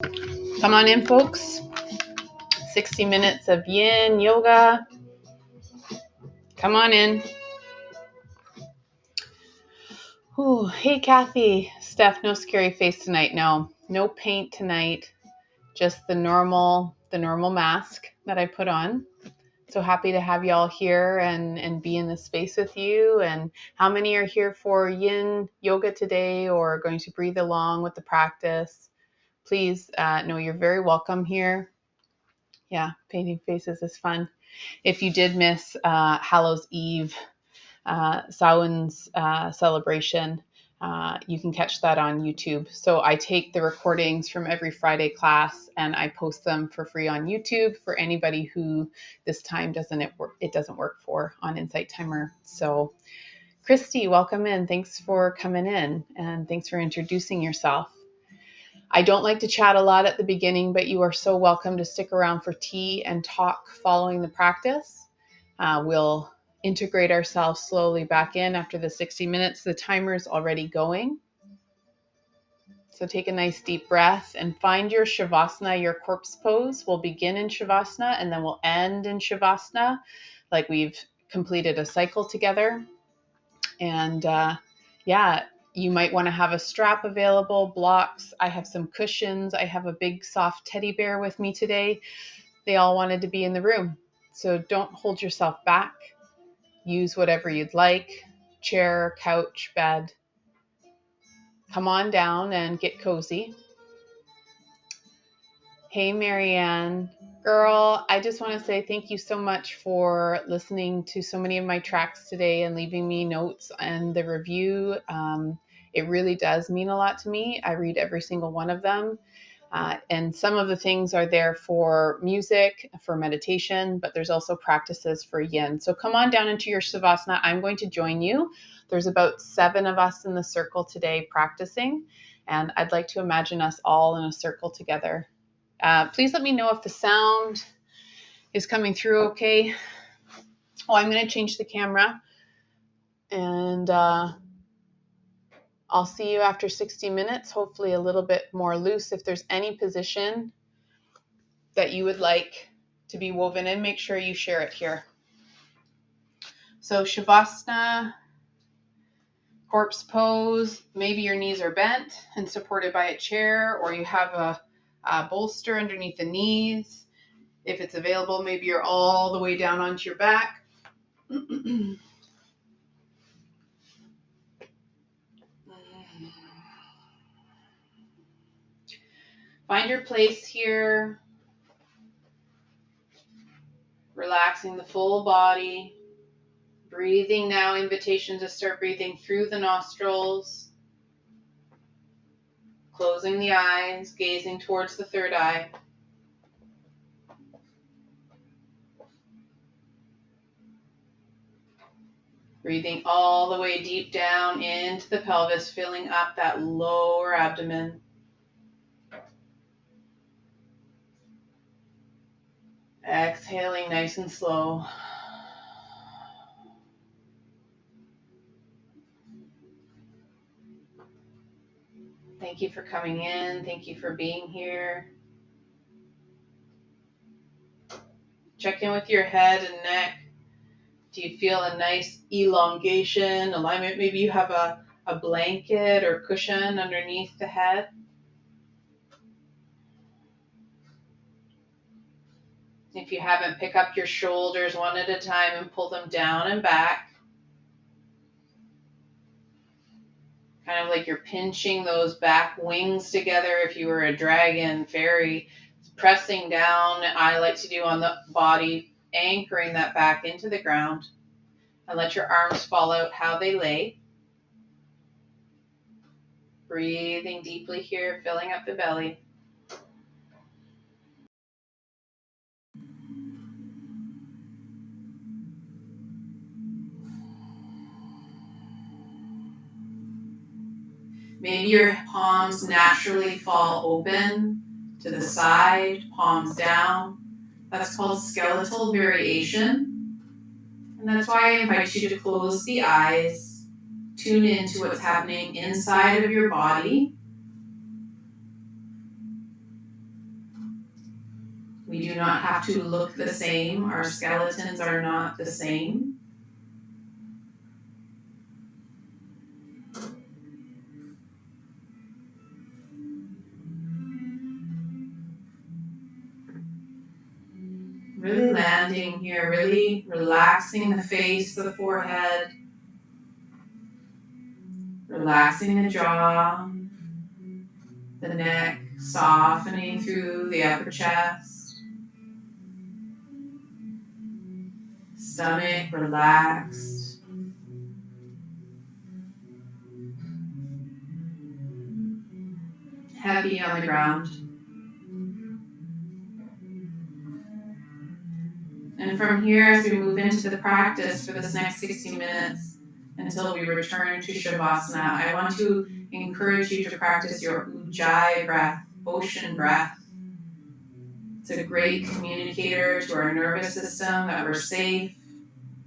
Come on in, folks. 60 minutes of Yin Yoga. Come on in. Ooh, hey, Kathy. Steph, no scary face tonight. No paint tonight. Just the normal mask that I put on. So happy to have you all here and be in this space with you. And how many are here for Yin Yoga today or going to breathe along with the practice? Please know you're very welcome here. Yeah, painting faces is fun. If you did miss Hallows Eve, Samhain's celebration, you can catch that on YouTube. So I take the recordings from every Friday class and I post them for free on YouTube for anybody who this time doesn't work for on Insight Timer. So Christy, welcome in. Thanks for coming in and thanks for introducing yourself. I don't like to chat a lot at the beginning, but you are so welcome to stick around for tea and talk following the practice. We'll integrate ourselves slowly back in after the 60 minutes. The timer is already going. So take a nice deep breath and find your Shavasana, your corpse pose. We'll begin in Shavasana and then we'll end in Shavasana, like we've completed a cycle together. And you might want to have a strap available, blocks. I have some cushions. I have a big soft teddy bear with me today. They all wanted to be in the room. So don't hold yourself back. Use whatever you'd like, chair, couch, bed. Come on down and get cozy. Hey, Marianne. Girl, I just want to say thank you so much for listening to so many of my tracks today and leaving me notes and the review. It really does mean a lot to me. I read every single one of them. And some of the things are there for music, for meditation, but there's also practices for yin. So come on down into your Savasana. I'm going to join you. There's about 7 of us in the circle today practicing, and I'd like to imagine us all in a circle together. Please let me know if the sound is coming through okay. Oh, I'm going to change the camera, and I'll see you after 60 minutes, hopefully a little bit more loose. If there's any position that you would like to be woven in, make sure you share it here. So Shavasana, corpse pose, maybe your knees are bent and supported by a chair, or you have a bolster underneath the knees. If it's available, maybe you're all the way down onto your back. Find your place here, relaxing the full body, breathing now, invitation to start breathing through the nostrils, closing the eyes, gazing towards the third eye. Breathing all the way deep down into the pelvis, filling up that lower abdomen. Exhaling nice and slow. Thank you for coming in. Thank you for being here. Check in with your head and neck. Do you feel a nice elongation, alignment? Maybe you have a blanket or cushion underneath the head. If you haven't, pick up your shoulders one at a time and pull them down and back. Kind of like you're pinching those back wings together if you were a dragon, fairy, pressing down. I like to do on the body, anchoring that back into the ground. And let your arms fall out how they lay. Breathing deeply here, filling up the belly. Maybe your palms naturally fall open to the side, palms down. That's called skeletal variation. And that's why I invite you to close the eyes, tune into what's happening inside of your body. We do not have to look the same. Our skeletons are not the same. Really landing here, really relaxing the face, the forehead, relaxing the jaw, the neck, softening through the upper chest, stomach relaxed, heavy on the ground. And from here, as we move into the practice for this next 60 minutes until we return to Shavasana, I want to encourage you to practice your Ujjayi breath, ocean breath. It's a great communicator to our nervous system that we're safe,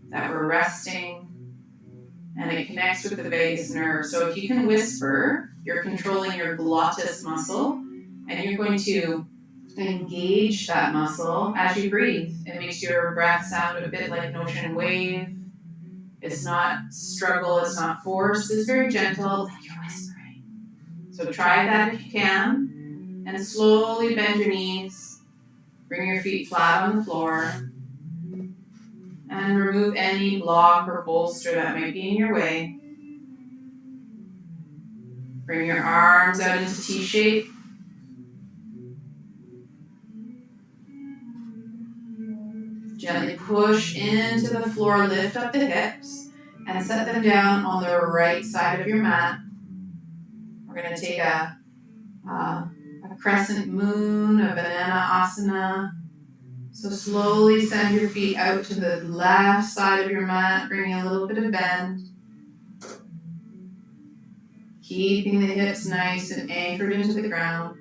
that we're resting, and it connects with the vagus nerve. So if you can whisper, you're controlling your glottis muscle, and you're going to engage that muscle as you breathe. It makes your breath sound a bit like an ocean wave. It's not struggle, it's not force, it's very gentle, like you're whispering. So try that if you can, and slowly bend your knees, bring your feet flat on the floor, and remove any block or bolster that might be in your way. Bring your arms out into T-shape. Gently push into the floor, lift up the hips, and set them down on the right side of your mat. We're going to take a crescent moon, a banana asana. So slowly send your feet out to the left side of your mat, bringing a little bit of bend. Keeping the hips nice and anchored into the ground.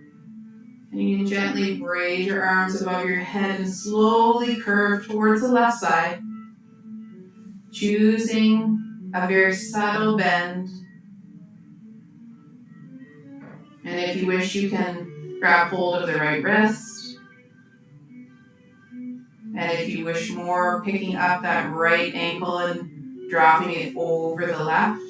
And you can gently braid your arms above your head and slowly curve towards the left side, choosing a very subtle bend. And if you wish, you can grab hold of the right wrist. And if you wish more, picking up that right ankle and dropping it over the left.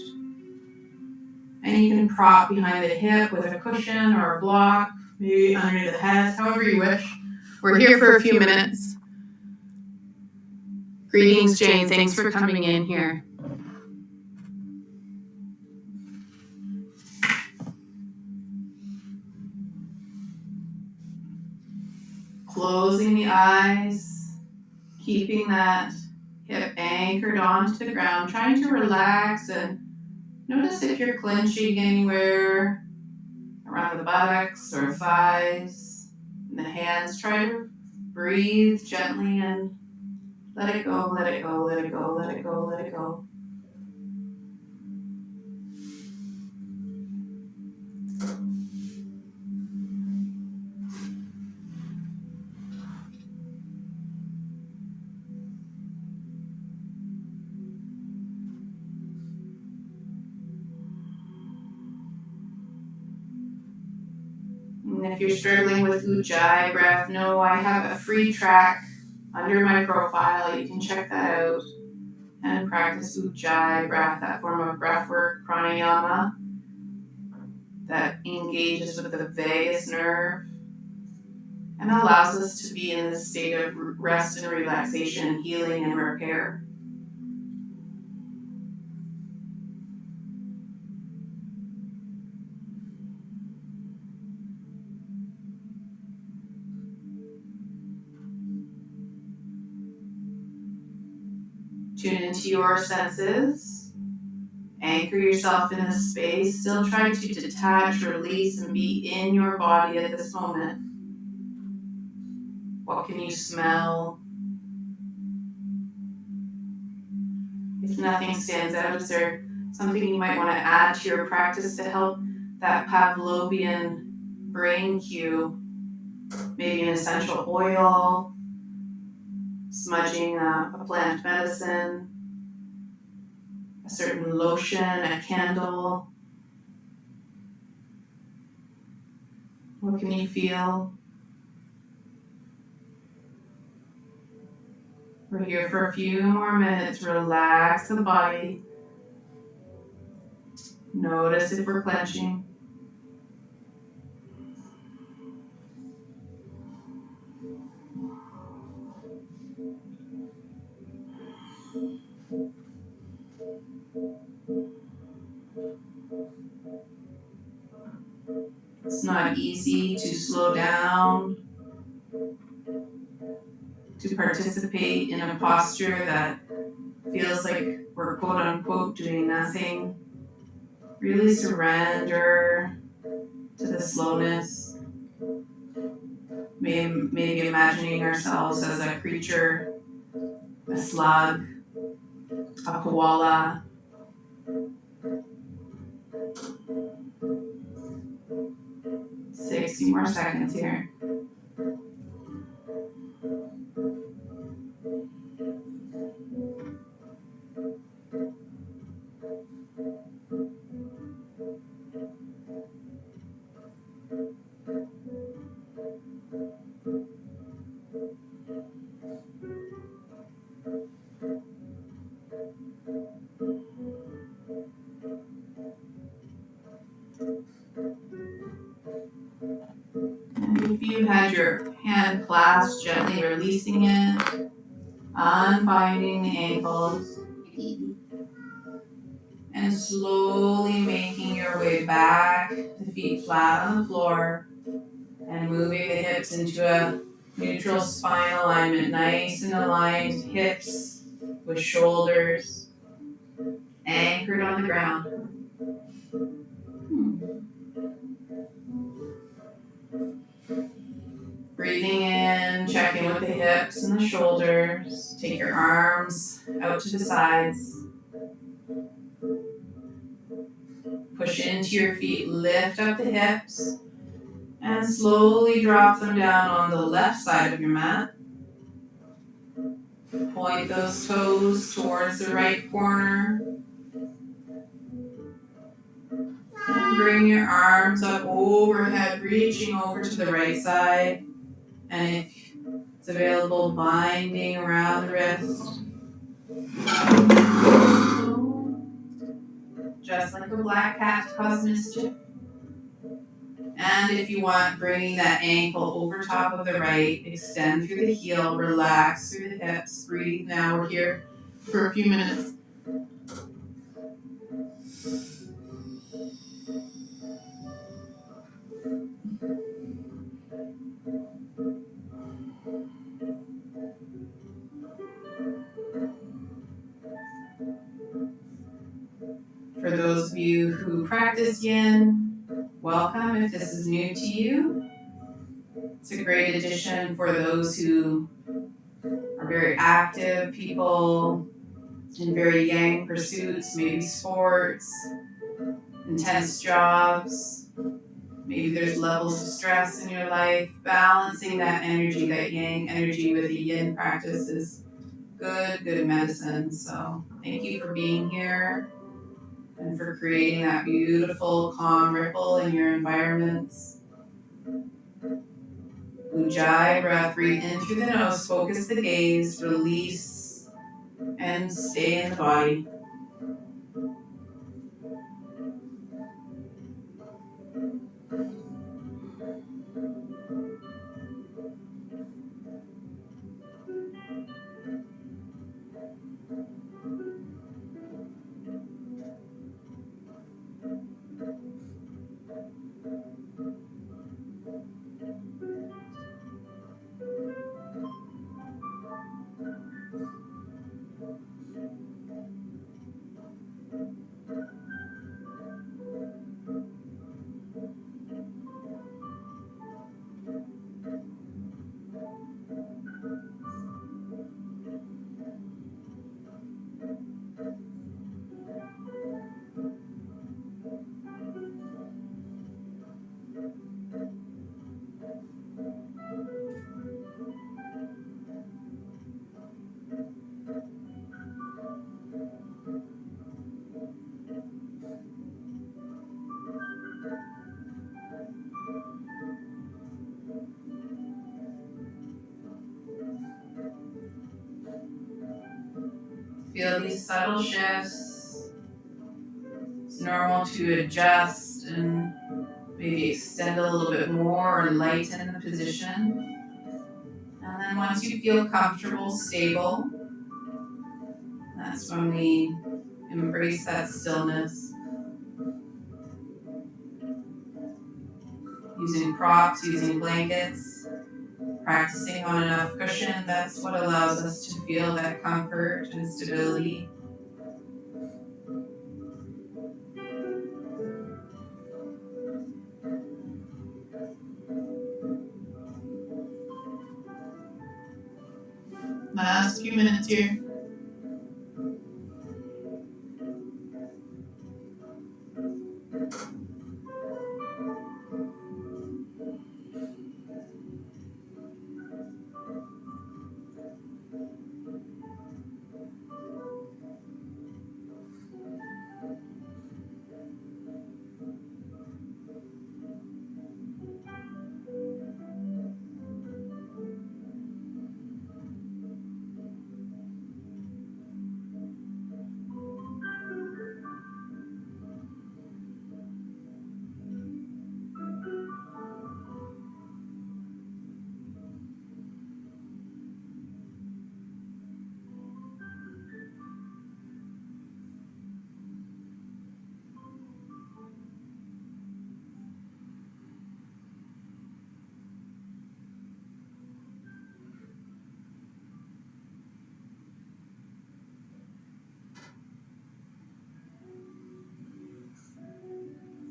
And you can prop behind the hip with a cushion or a block, maybe under the head, however you wish. We're here for a few minutes. Greetings, Jane. Thanks for coming in here. Closing the eyes, keeping that hip anchored onto the ground, trying to relax and notice if you're clenching anywhere around the buttocks or thighs. And the hands, try to breathe gently and let it go, let it go, let it go, let it go, let it go. And if you're struggling with Ujjayi breath, know I have a free track under my profile. You can check that out and practice Ujjayi breath, that form of breathwork, pranayama, that engages with the vagus nerve and allows us to be in this state of rest and relaxation, healing and repair. Tune into your senses. Anchor yourself in this space. Still try to detach, release, and be in your body at this moment. What can you smell? If nothing stands out, is there something you might want to add to your practice to help that Pavlovian brain cue? Maybe an essential oil, smudging a plant medicine, a certain lotion, a candle. What can you feel? We're here for a few more minutes. Relax the body. Notice if we're clenching. It's not easy to slow down, to participate in a posture that feels like we're quote unquote doing nothing. Really surrender to the slowness. Maybe imagining ourselves as a creature, a slug, a koala. Sixty more seconds here. And if you had your hand clasped, gently releasing it, unbinding the ankles, and slowly making your way back, the feet flat on the floor, and moving the hips into a neutral spine alignment, nice and aligned hips with shoulders anchored on the ground. Breathing in, check in with the hips and the shoulders. Take your arms out to the sides. Push into your feet, lift up the hips, and slowly drop them down on the left side of your mat. Point those toes towards the right corner. And bring your arms up overhead, reaching over to the right side. And if it's available, binding around the wrist. Just like a black cat to cause mischief. And if you want, bringing that ankle over top of the right, extend through the heel, relax through the hips, breathe. Now we're here for a few minutes. For those of you who practice Yin, welcome if this is new to you. It's a great addition for those who are very active people in very Yang pursuits, maybe sports, intense jobs. Maybe there's levels of stress in your life. Balancing that energy, that Yang energy with the Yin practice is good medicine. So thank you for being here and for creating that beautiful, calm ripple in your environments. Ujjayi breath, breathe in through the nose, focus the gaze, release, and stay in the body. Feel these subtle shifts. It's normal to adjust and maybe extend a little bit more or lighten the position. And then once you feel comfortable, stable, that's when we embrace that stillness. Using props, using blankets, practicing on enough cushion, that's what allows us to feel that comfort and stability. Last few minutes here.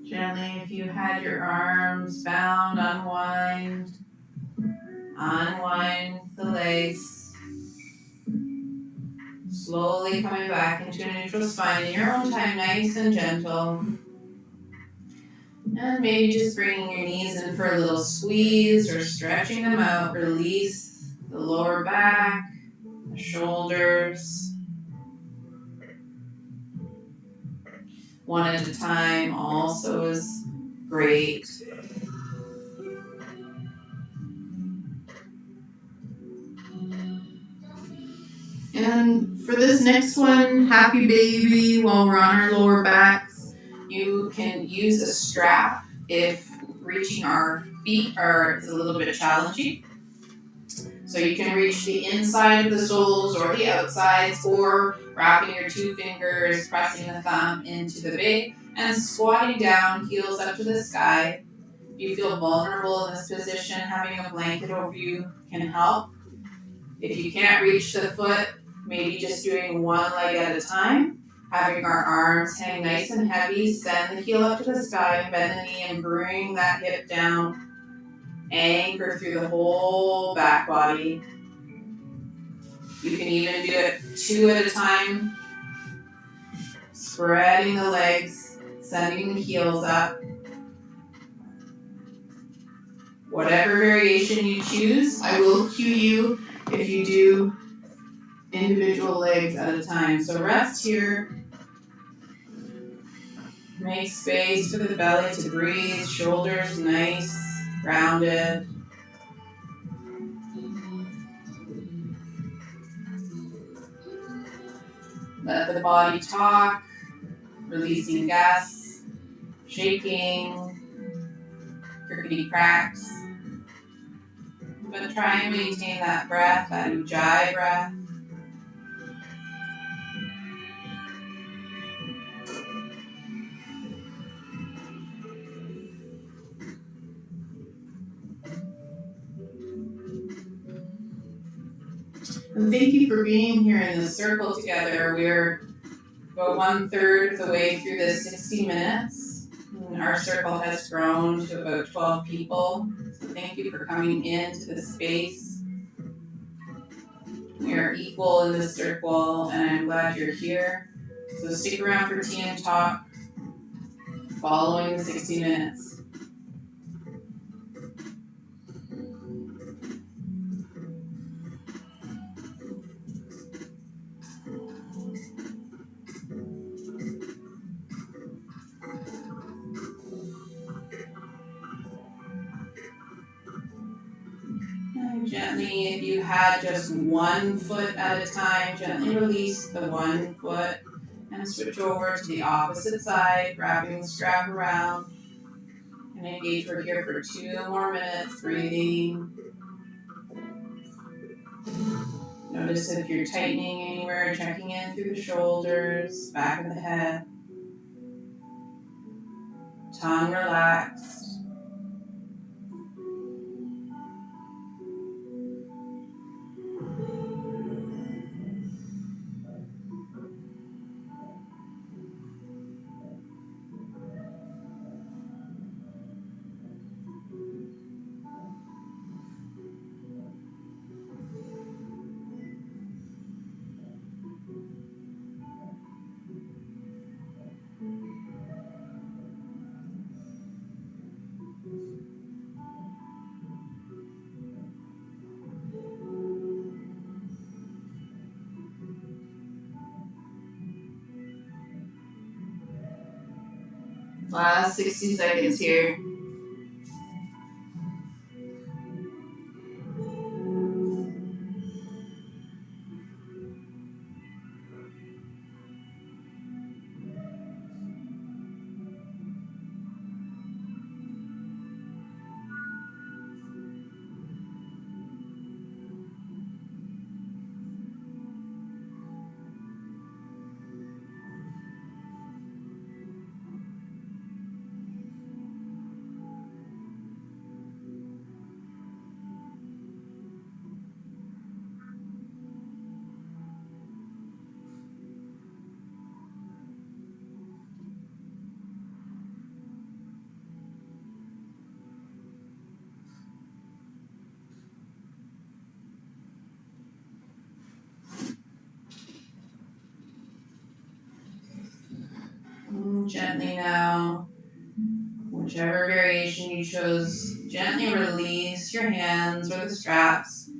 Gently, if you had your arms bound, unwind the legs. Slowly coming back into a neutral spine in your own time, nice and gentle. And maybe just bringing your knees in for a little squeeze or stretching them out. Release the lower back, the shoulders. One at a time also is great. And for this next one, happy baby, while we're on our lower backs, you can use a strap if reaching our feet is a little bit challenging. So you can reach the inside of the soles or the outsides, or wrapping your two fingers, pressing the thumb into the big, and squatting down, heels up to the sky. If you feel vulnerable in this position, having a blanket over you can help. If you can't reach the foot, maybe just doing one leg at a time, having our arms hang nice and heavy, send the heel up to the sky, bend the knee and bring that hip down, anchor through the whole back body. You can even do it two at a time, spreading the legs, sending the heels up. Whatever variation you choose, I will cue you if you do individual legs at a time. So rest here. Make space for the belly to breathe, shoulders nice, rounded. Let the body talk, releasing gas, shaking, crickety cracks. But try and maintain that breath, that ujjayi breath. And thank you for being here in this circle together. We're about 1/3 of the way through this 60 minutes. And our circle has grown to about 12 people. So thank you for coming into this space. We are equal in this circle, and I'm glad you're here. So stick around for tea and talk following the 60 minutes. And gently, if you had just one foot at a time, gently release the one foot and switch over to the opposite side, wrapping the strap around. And engage. We're here for 2 more minutes, breathing. Notice if you're tightening anywhere, checking in through the shoulders, back of the head. Tongue relaxed. Last 60 seconds here. Gently now, whichever variation you chose, gently release your hands or the straps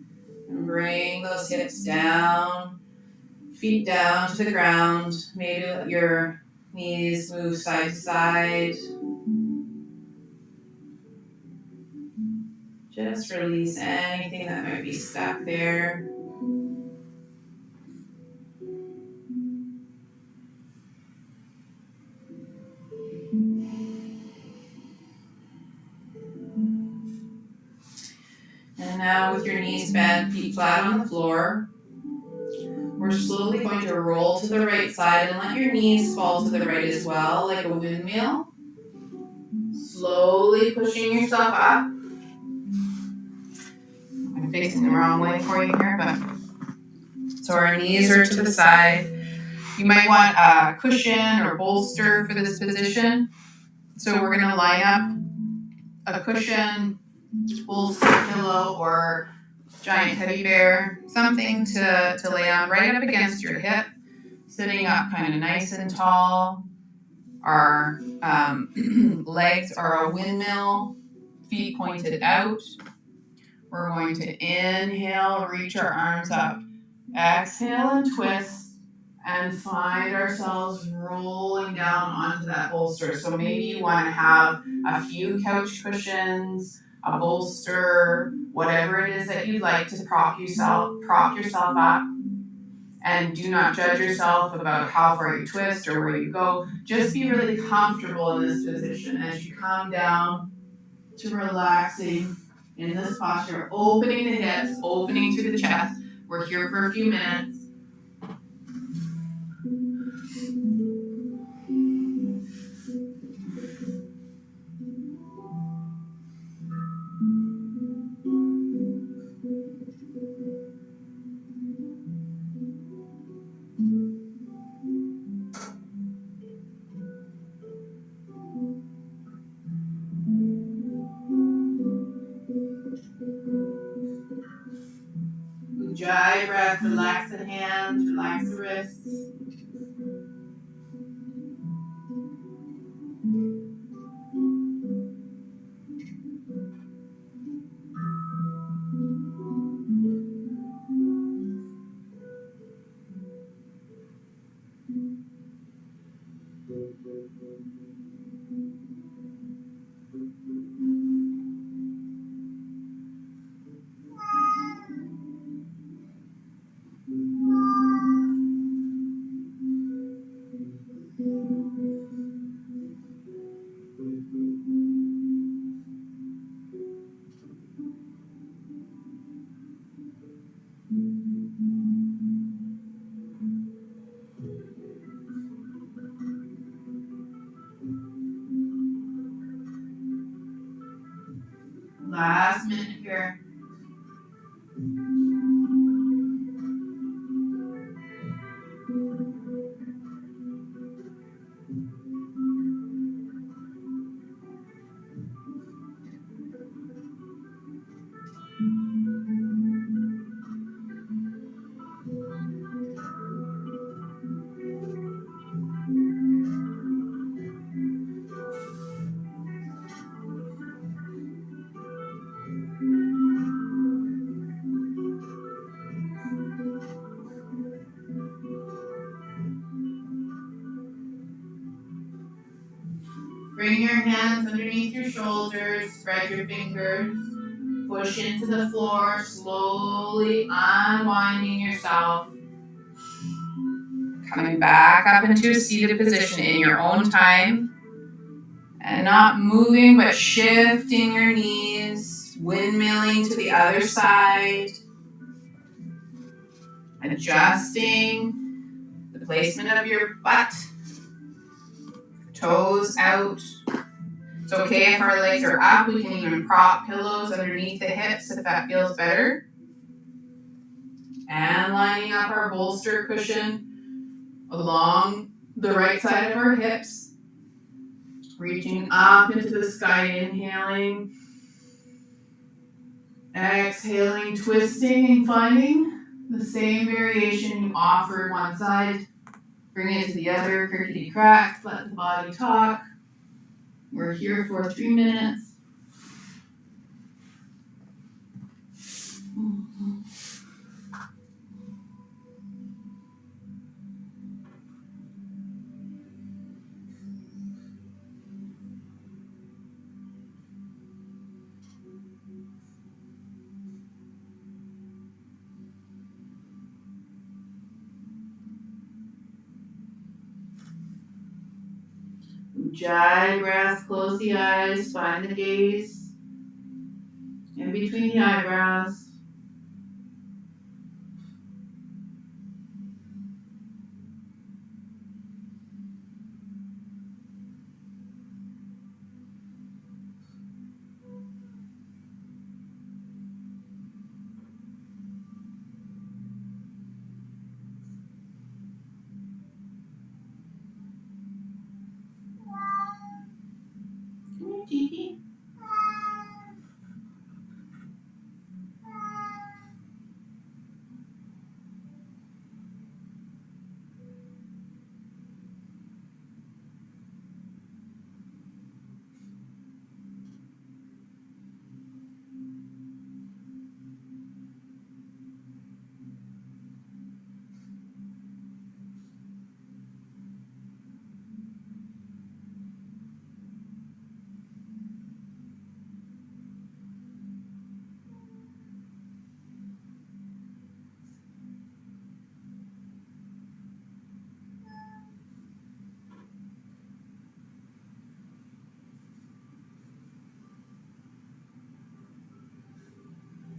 and bring those hips down, feet down to the ground. Maybe let your knees move side to side. Just release anything that might be stuck there. And now with your knees bent, feet flat on the floor, we're slowly going to roll to the right side and let your knees fall to the right as well, like a windmill. Slowly pushing yourself up. I'm facing the wrong way for you here, but so our knees are to the side. You might want a cushion or bolster for this position. So we're going to line up a cushion, bolster, pillow, or giant teddy bear, something to lay on right up against your hip, sitting up kind of nice and tall. Our legs are a windmill, feet pointed out. We're going to inhale, reach our arms up. Exhale and twist and find ourselves rolling down onto that bolster. So maybe you want to have a few couch cushions, a bolster, whatever it is that you'd like to prop yourself up. And do not judge yourself about how far you twist or where you go. Just be really comfortable in this position as you come down to relaxing in this posture, opening the hips, opening through the chest. We're here for a few minutes. Ujjayi breath, relax the hands, relax the wrists. Bring your hands underneath your shoulders, spread your fingers, push into the floor, slowly unwinding yourself. Coming back up into a seated position in your own time. And not moving, but shifting your knees, windmilling to the other side. Adjusting the placement of your butt, toes out. It's okay if our legs are up. We can even prop pillows underneath the hips if that feels better. And lining up our bolster cushion along the right side of our hips. Reaching up into the sky, inhaling. Exhaling, twisting, and finding the same variation you offered one side. Bring it to the other, crickety crack, let the body talk. We're here for 3 minutes. Ujjayi breath, close the eyes, find the gaze in between the eyebrows.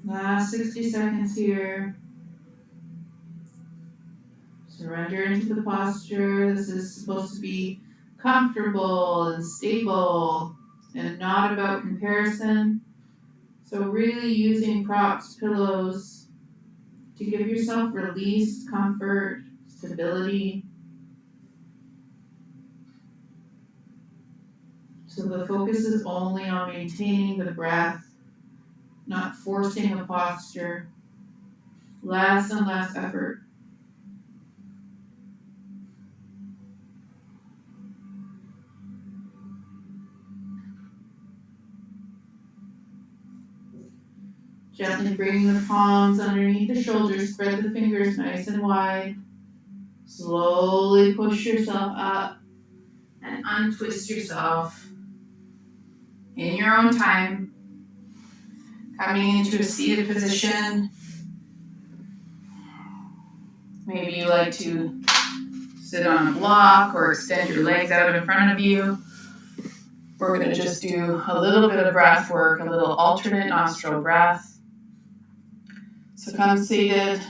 Last 60 seconds here. Surrender into the posture. This is supposed to be comfortable and stable and not about comparison. So really using props, pillows to give yourself release, comfort, stability. So the focus is only on maintaining the breath, not forcing a posture. Less and less effort. Gently bring the palms underneath the shoulders, spread the fingers nice and wide. Slowly push yourself up and untwist yourself in your own time. Coming into a seated position. Maybe you like to sit on a block or extend your legs out in front of you. We're going to just do a little bit of breath work, a little alternate nostril breath. So come seated,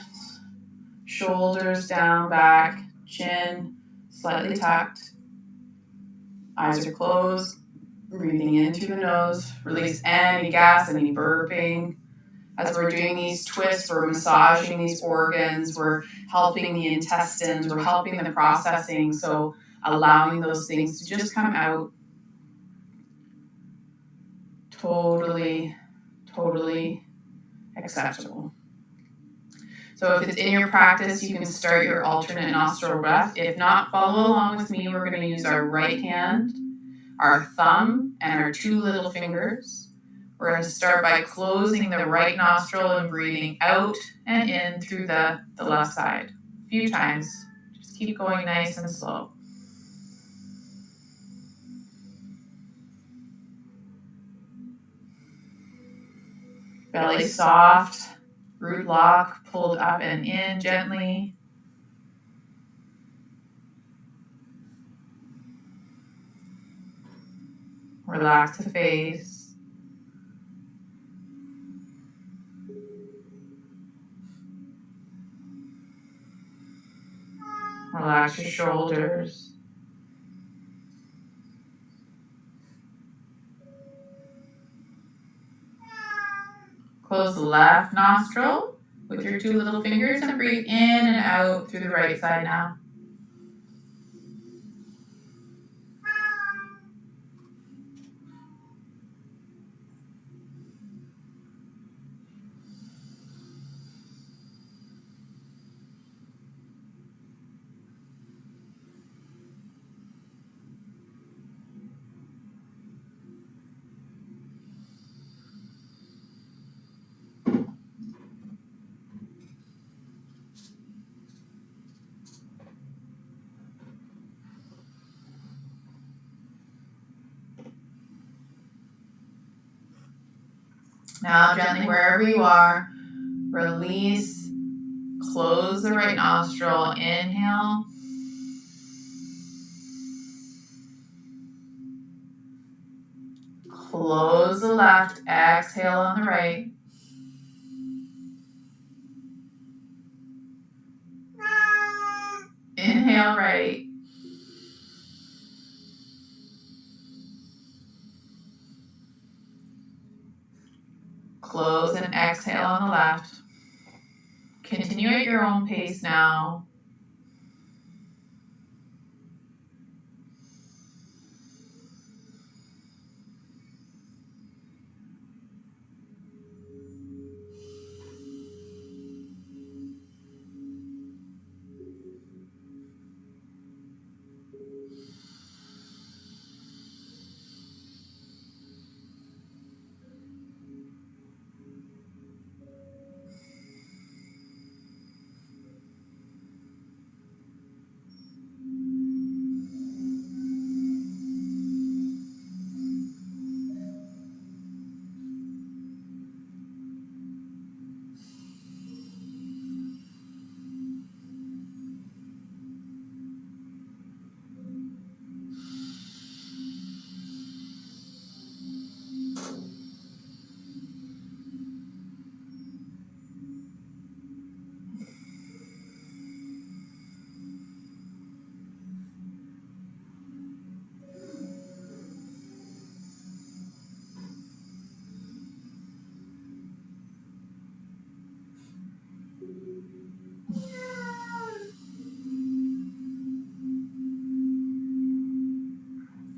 shoulders down, back, chin slightly tucked. Eyes are closed. Breathing in through the nose. Release any gas, any burping. As we're doing these twists, we're massaging these organs, we're helping the intestines, we're helping the processing. So allowing those things to just come out totally acceptable. So if it's in your practice, you can start your alternate nostril breath. If not, follow along with me. We're going to use our right hand, our thumb, and our two little fingers. We're going to start by closing the right nostril and breathing out and in through the left side. A few times. Just keep going nice and slow. Belly soft, root block pulled up and in gently. Relax the face. Relax your shoulders. Close the left nostril with your two little fingers and breathe in and out through the right side now. Now gently wherever you are, release, close the right nostril, inhale. Close the left, exhale on the right. Inhale right. Close and exhale on the left. Continue at your own pace now.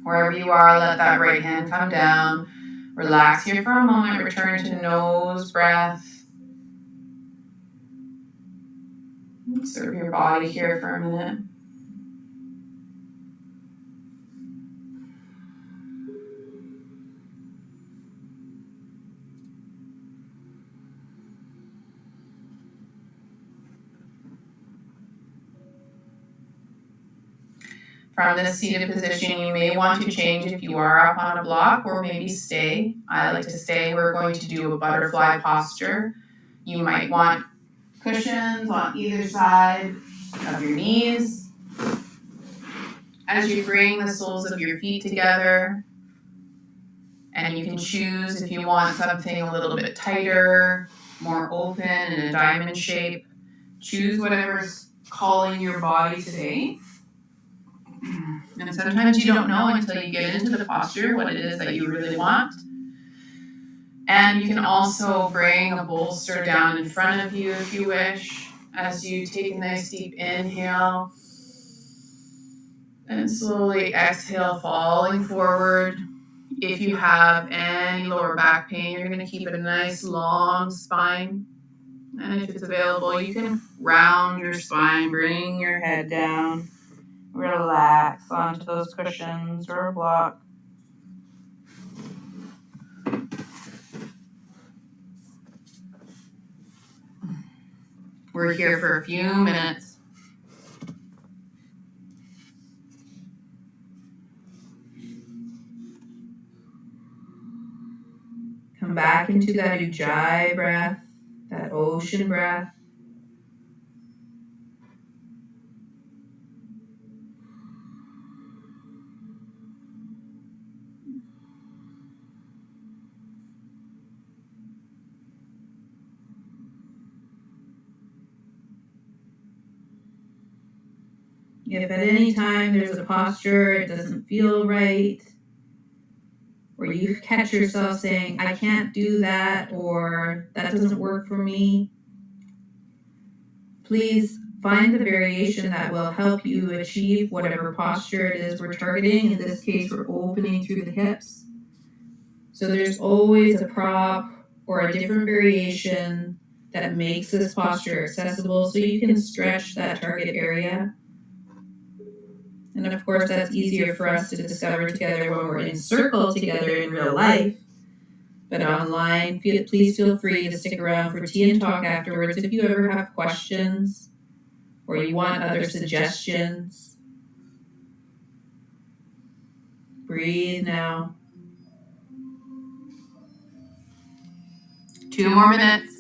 Wherever you are, let that right hand come down. Relax here for a moment. Return to nose breath. Observe your body here for a minute. From this seated position, you may want to change if you are up on a block, or maybe stay. I like to stay. We're going to do a butterfly posture. You might want cushions on either side of your knees. As you bring the soles of your feet together, and you can choose if you want something a little bit tighter, more open, in a diamond shape. Choose whatever's calling your body today. And sometimes you don't know until you get into the posture what it is that you really want. And you can also bring a bolster down in front of you if you wish, as you take a nice deep inhale and slowly exhale, falling forward. If you have any lower back pain, you're going to keep a nice long spine. And if it's available, you can round your spine, bring your head down, relax onto those cushions or a block. We're here for a few minutes. Come back into that ujjayi breath, that ocean breath. If at any time there's a posture, it doesn't feel right, or you catch yourself saying, I can't do that, or that doesn't work for me, please find the variation that will help you achieve whatever posture it is we're targeting. In this case, we're opening through the hips. So there's always a prop or a different variation that makes this posture accessible so you can stretch that target area. And of course, that's easier for us to discover together when we're in circle together in real life. But online, please feel free to stick around for tea and talk afterwards if you ever have questions or you want other suggestions. Breathe now. 2 more minutes.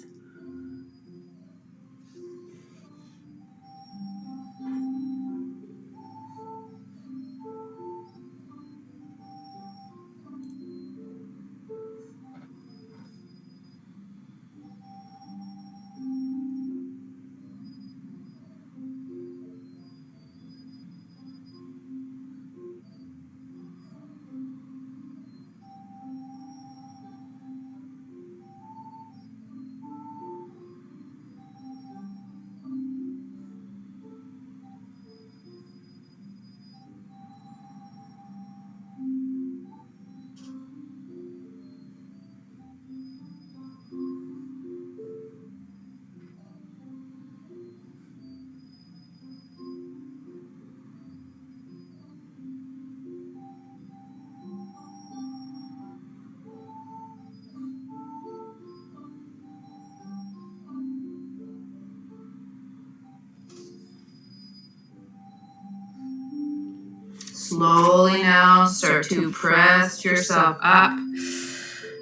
Slowly now start to press yourself up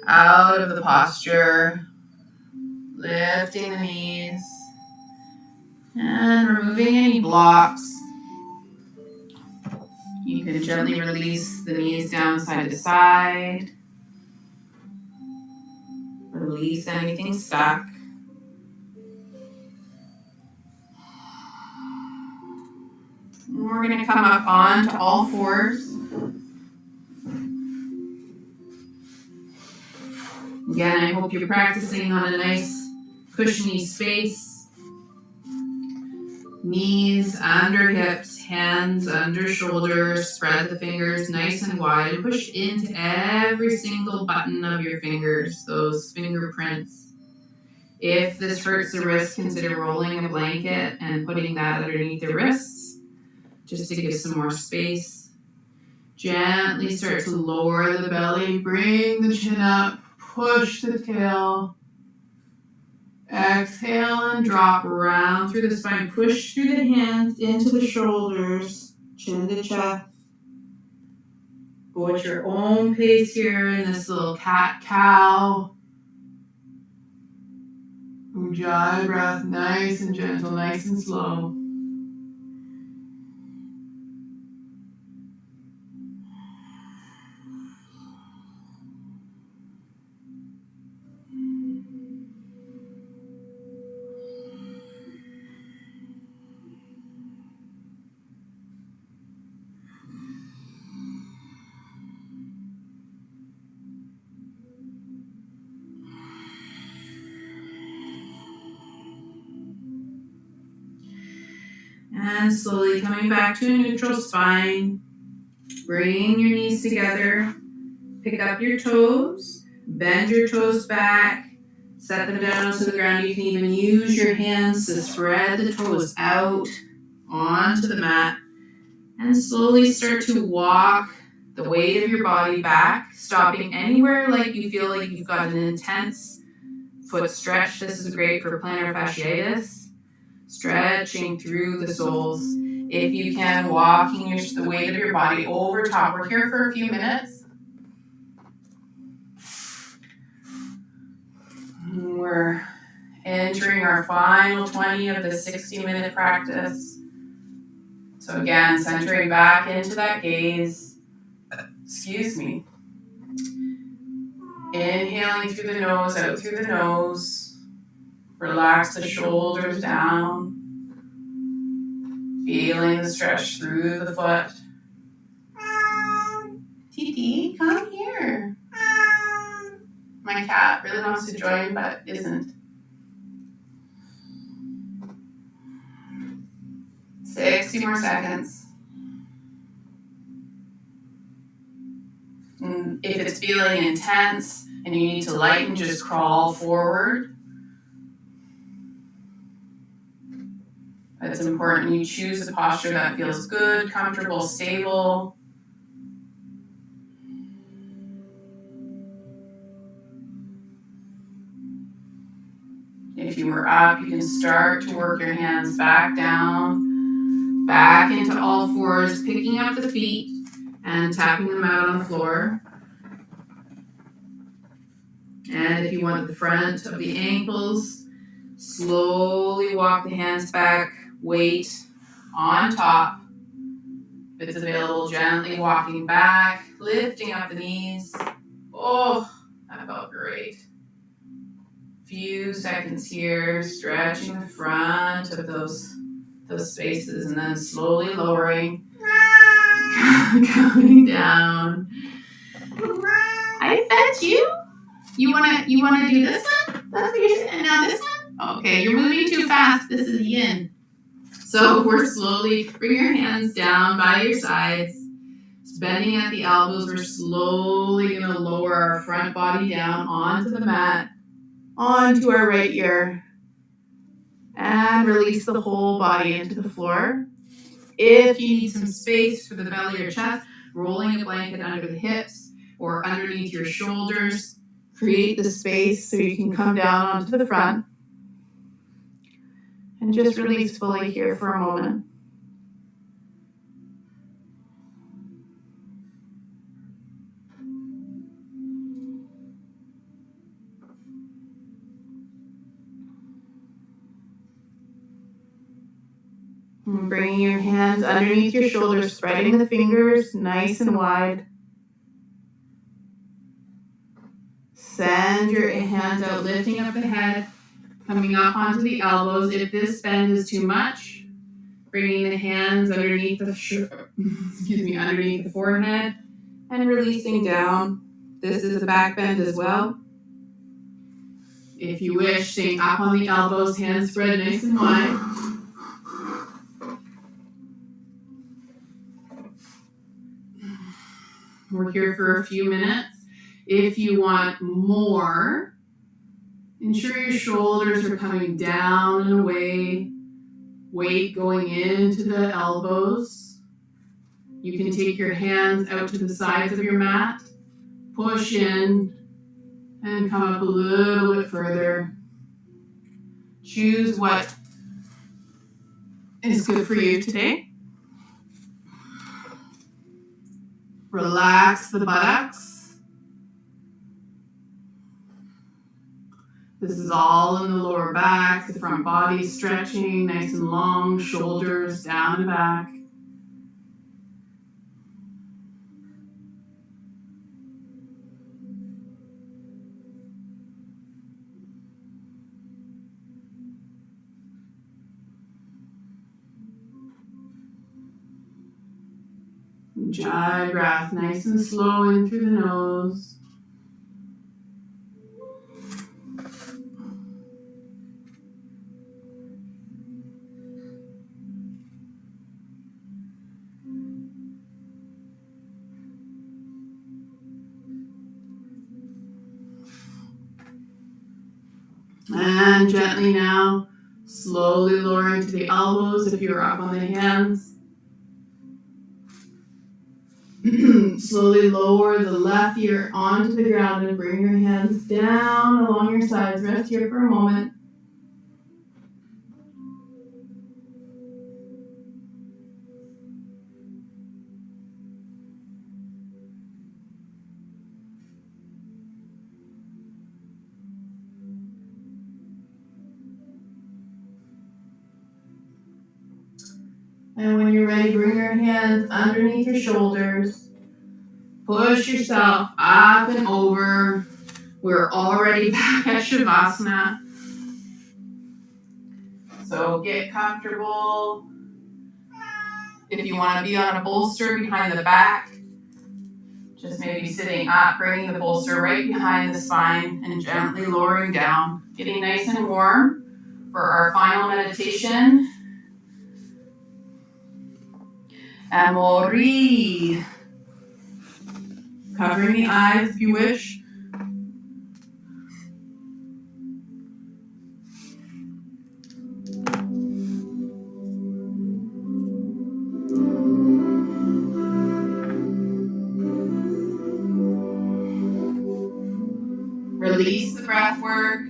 out of the posture, lifting the knees and removing any blocks. You can gently release the knees down side to side. Release anything stuck. We're going to come up onto all fours. Again, I hope you're practicing on a nice cushiony space. Knees under hips, hands under shoulders, spread the fingers nice and wide and push into every single button of your fingers, those fingerprints. If this hurts the wrist, consider rolling a blanket and putting that underneath the wrists just to give some more space. Gently start to lower the belly, bring the chin up, push the tail. Exhale and drop around through the spine. Push through the hands into the shoulders, chin to chest. Go at your own pace here in this little cat-cow. Ujjayi breath, nice and gentle, nice and slow. And slowly coming back to a neutral spine. Bring your knees together. Pick up your toes. Bend your toes back. Set them down onto the ground. You can even use your hands to spread the toes out onto the mat. And slowly start to walk the weight of your body back, stopping anywhere like you feel like you've got an intense foot stretch. This is great for plantar fasciitis. Stretching through the soles. If you can, walking the weight of your body over top. We're here for a few minutes. We're entering our final 20 of the 60-minute practice. So again, centering back into that gaze. Excuse me. Inhaling through the nose, out through the nose. Relax the shoulders down. Feeling the stretch through the foot. Titi, come here. My cat really wants to join, but isn't. 60 more seconds. And if it's feeling intense and you need to lighten, just crawl forward. It's important you choose a posture that feels good, comfortable, stable. If you were up, you can start to work your hands back down, back into all fours, picking up the feet and tapping them out on the floor. And if you want the front of the ankles, slowly walk the hands back, weight on top. If it's available, gently walking back, lifting up the knees. Oh, that felt great. Few seconds here, stretching the front of those spaces, and then slowly lowering, coming down. I fed you. You wanna do this one? That's what you're saying. And now this one? Okay, you're moving too fast. This is yin. So we're slowly, bring your hands down by your sides. Bending at the elbows, we're slowly gonna lower our front body down onto the mat, onto our right ear, and release the whole body into the floor. If you need some space for the belly or chest, rolling a blanket under the hips or underneath your shoulders, create the space so you can come down onto the front. And just release fully here for a moment. And bringing your hands underneath your shoulders, spreading the fingers nice and wide. Send your hands out, lifting up the head, coming up onto the elbows. If this bend is too much, bringing the hands underneath underneath the forehead and releasing down. This is a back bend as well. If you wish, staying up on the elbows, hands spread nice and wide. We're here for a few minutes. If you want more, ensure your shoulders are coming down and away, weight going into the elbows. You can take your hands out to the sides of your mat, push in, and come up a little bit further. Choose what is good for you today. Relax the buttocks. This is all in the lower back, the front body stretching nice and long, shoulders down and back. Ujjayi breath, nice and slow in through the nose. And gently now, slowly lowering to the elbows if you're up on the hands. Slowly lower the left ear onto the ground and bring your hands down along your sides. Rest here for a moment. And when you're ready, bring your hands underneath your shoulders. Push yourself up and over. We're already back at Shavasana. So get comfortable. If you want to be on a bolster behind the back, just maybe sitting up, bringing the bolster right behind the spine and gently lowering down. Getting nice and warm for our final meditation. Amoriri. Covering the eyes if you wish. Release the breath work.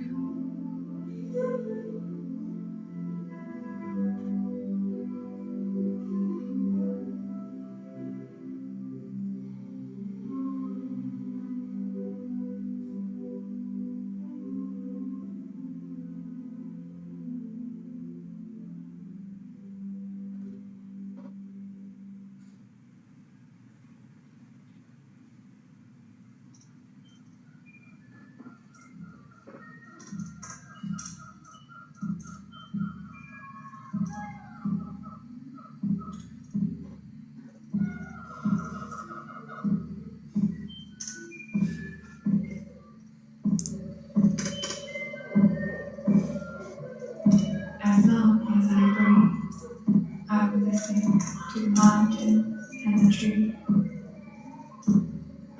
As long as I breathe, I will listen to the mountains and the trees.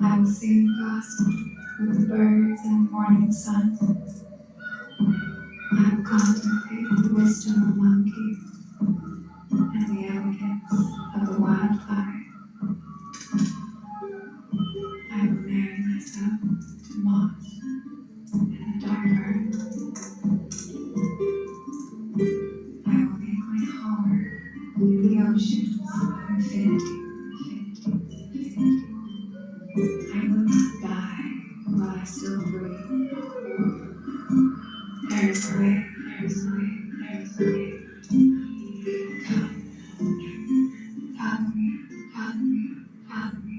I will sing gospel with the birds and the morning sun. I will contemplate the wisdom of monkeys and the elegance of the wildfire. I will marry myself to moss and the dark earth. I will make my home in the oceans of infinity. I will not die while I still breathe. There is a way, there is a way, there is a way. Come, follow me, follow me, follow me.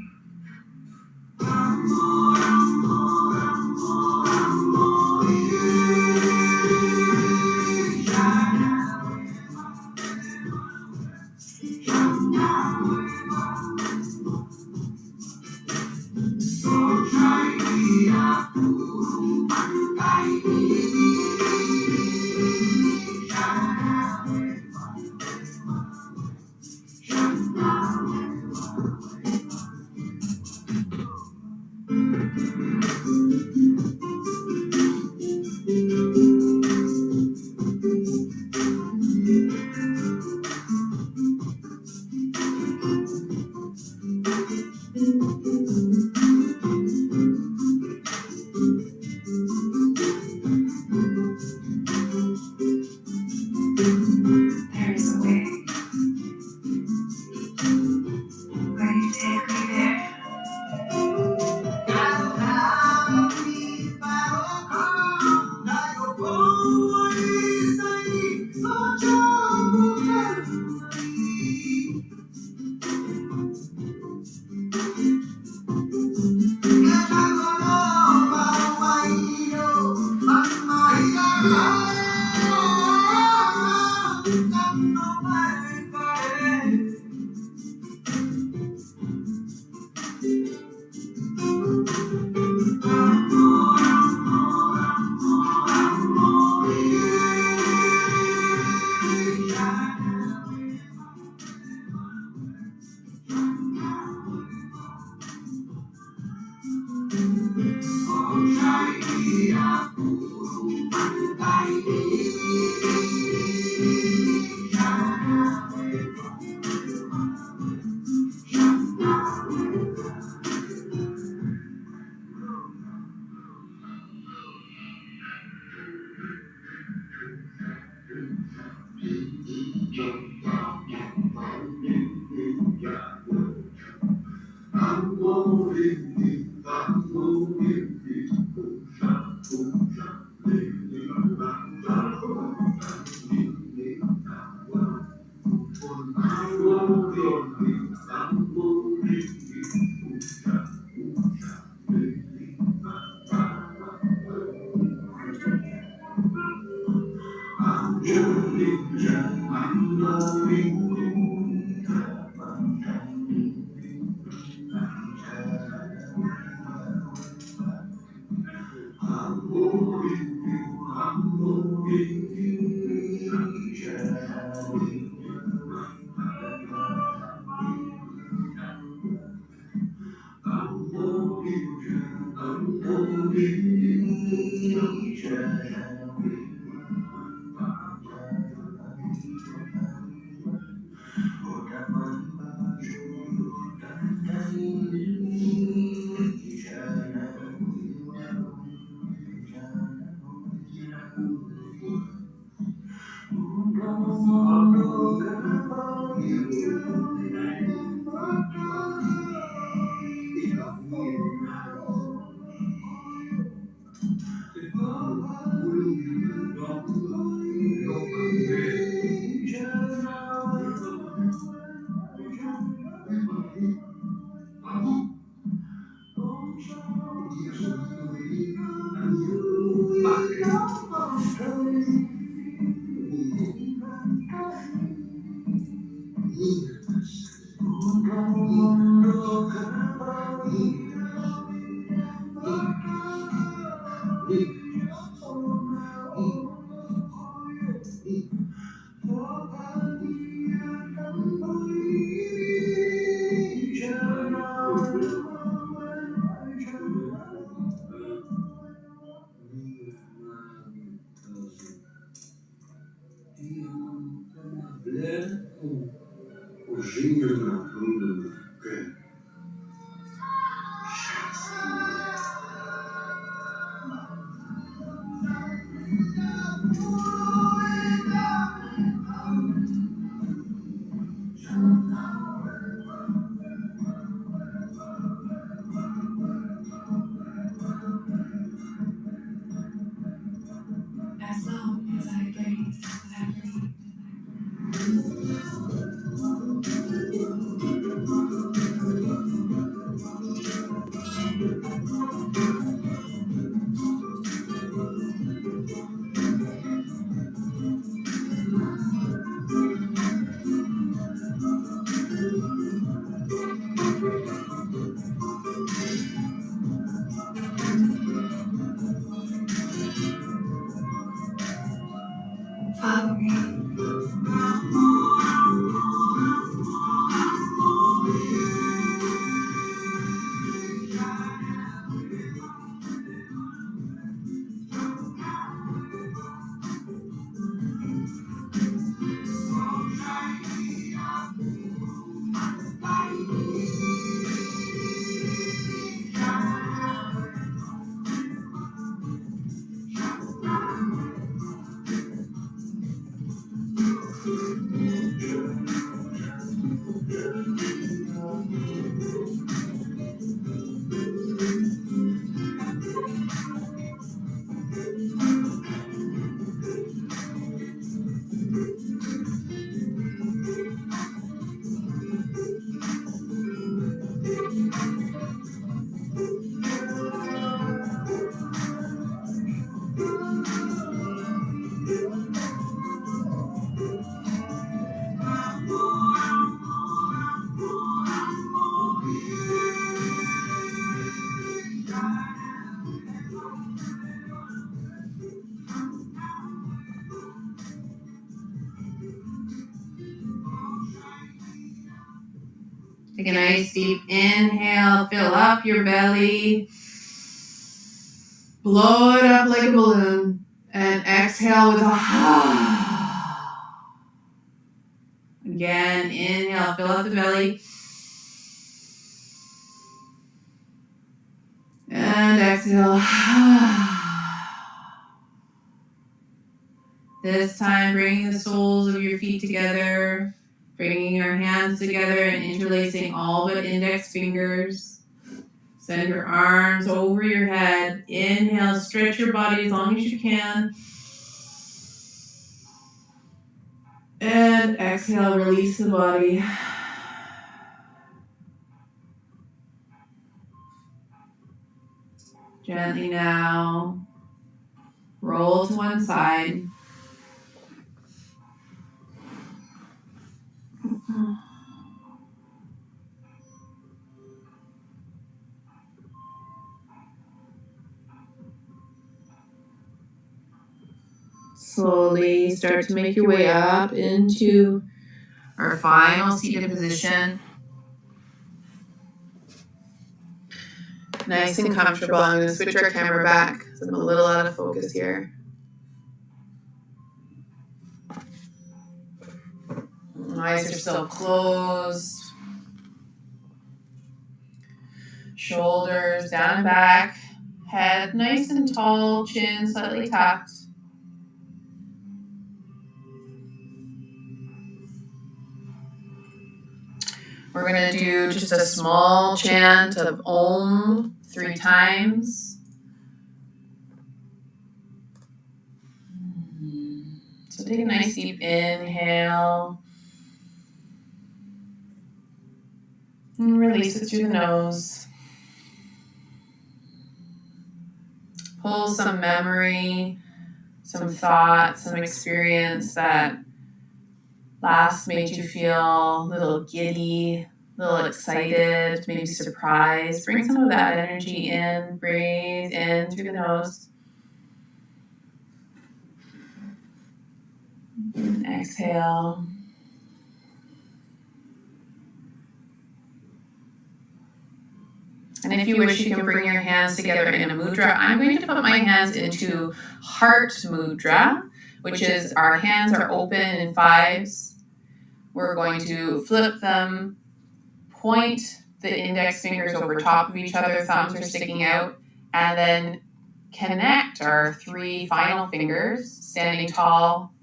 There is a way. Will you take me there? Take a nice deep inhale, fill up your belly, blow it up like a balloon, and exhale with a Again, inhale, fill up the belly, and exhale. This time, bringing the soles of your feet together, bringing your hands together and interlacing all but index fingers. Send your arms over your head. Inhale, stretch your body as long as you can. And exhale, release the body. Gently now, roll to one side. Slowly start to make your way up into our final seated position. Nice and comfortable. I'm going to switch our camera back because I'm a little out of focus here. Eyes are still closed. Shoulders down and back. Head nice and tall, chin slightly tucked. We're going to do just a small chant of Om 3 times. So take a nice deep inhale. And release it through the nose. Pull some memory, some thought, some experience that last made you feel a little giddy, a little excited, maybe surprised. Bring some of that energy in. Breathe in through the nose. And exhale. And if you wish, you can bring your hands together in a mudra. I'm going to put my hands into heart mudra, which is our hands are open in 5s. We're going to flip them, point the index fingers over top of each other, thumbs are sticking out, and then connect our 3 final fingers, standing tall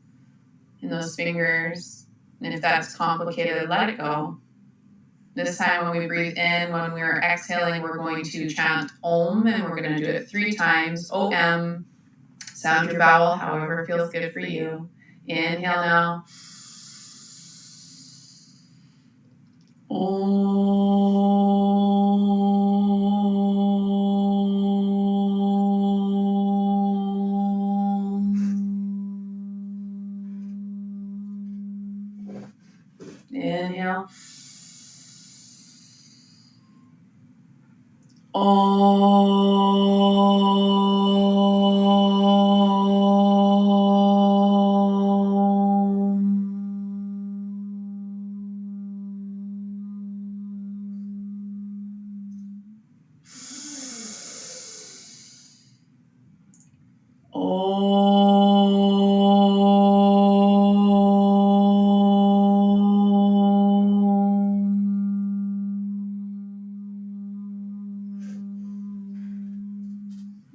in those fingers. And if that's complicated, let it go. This time when we breathe in, when we're exhaling, we're going to chant Om, and we're going to do it 3 times. O-M, sound your vowel, however feels good for you. Inhale now. Inhale.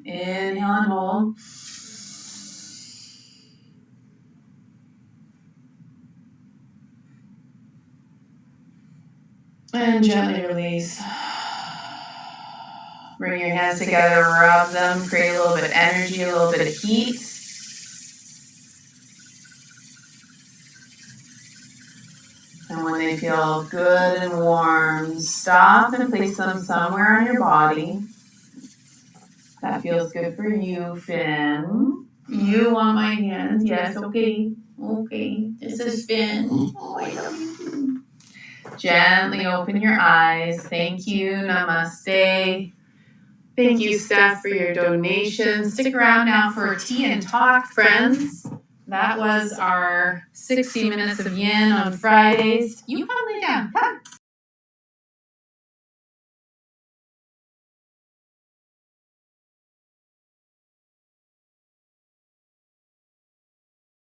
Inhale and hold. And gently release. Bring your hands together, rub them, create a little bit of energy, a little bit of heat. And when they feel good and warm, stop and place them somewhere on your body. That feels good for you, Finn. You want my hands? Yes, okay. Okay, this is Finn. Oh, I love you. Gently open your eyes. Thank you. Namaste. Thank you, Steph, for your donation. Stick around now for tea and talk, friends. That was our 60 minutes of yin on Fridays. You come lay down. Come.